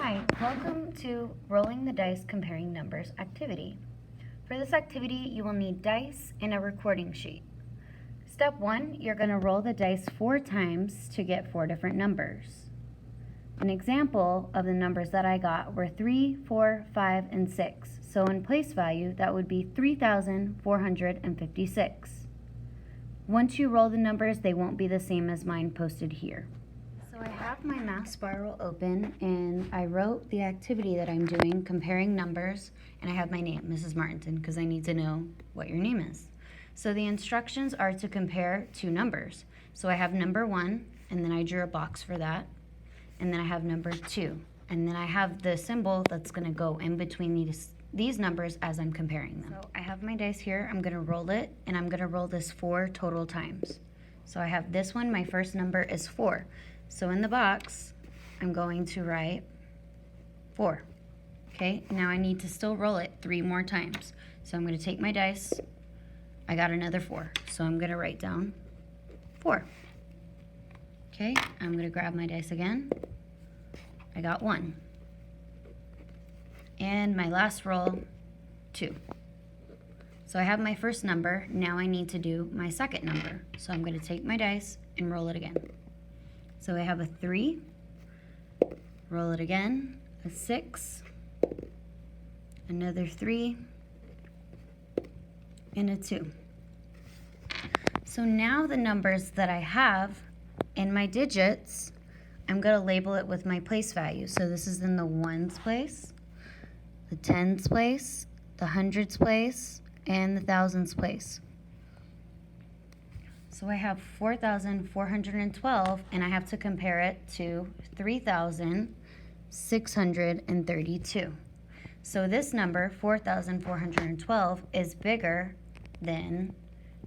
Hi, welcome to Rolling the Dice Comparing Numbers activity. For this activity, you will need dice and a recording sheet. Step 1, you're going to roll the dice 4 times to get 4 different numbers. An example of the numbers that I got were 3, 4, 5, and 6. So in place value, that would be 3,456. Once you roll the numbers, they won't be the same as mine posted here. So I have my math spiral open and I wrote the activity that I'm doing, comparing numbers, and I have my name, Mrs. Martinson, because I need to know what your name is. So the instructions are to compare 2 numbers. So I have number 1, and then I drew a box for that, and then I have number 2, and then I have the symbol that's going to go in between these numbers as I'm comparing them. So I have my dice here, I'm going to roll it, and I'm going to roll this 4 total times. So I have this one, my first number is 4. So in the box, I'm going to write 4. Okay, now I need to still roll it 3 more times. So I'm going to take my dice. I got another 4. So I'm going to write down 4. Okay, I'm going to grab my dice again. I got 1. And my last roll, 2. So I have my first number. Now I need to do my second number. So I'm going to take my dice and roll it again. So I have a 3, roll it again, a 6, another 3, and a 2. So now the numbers that I have in my digits, I'm going to label it with my place value. So this is in the ones place, the tens place, the hundreds place, and the thousands place. So I have 4,412, and I have to compare it to 3,632. So this number, 4,412, is bigger than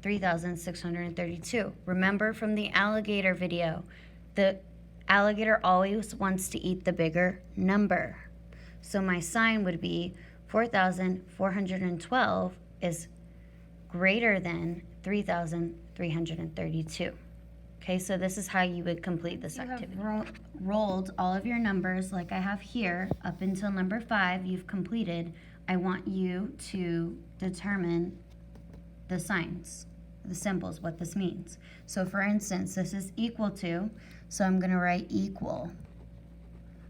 3,632. Remember from the alligator video, the alligator always wants to eat the bigger number. So my sign would be 4,412 is greater than 3,332. Okay, so this is how you would complete this activity. You have rolled all of your numbers like I have here up until number 5 you've completed. I want you to determine the signs, the symbols, what this means. So for instance, this is equal to, so I'm going to write equal.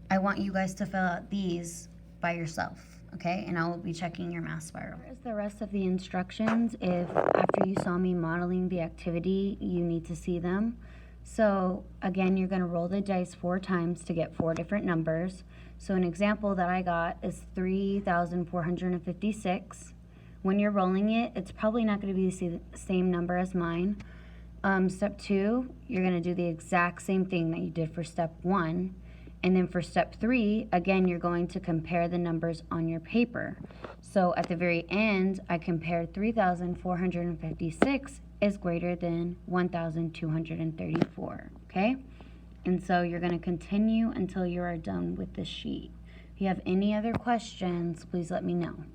I want you guys to fill out these by yourself. Okay, and I will be checking your math spiral. Here's the rest of the instructions. If after you saw me modeling the activity, you need to see them. So again, you're going to roll the dice 4 times to get 4 different numbers. So an example that I got is 3,456. When you're rolling it, it's probably not going to be the same number as mine. Step 2, you're going to do the exact same thing that you did for step 1. And then for step 3, again, you're going to compare the numbers on your paper. So at the very end, I compared 3,456 is greater than 1,234, okay? And so you're going to continue until you are done with the sheet. If you have any other questions, please let me know.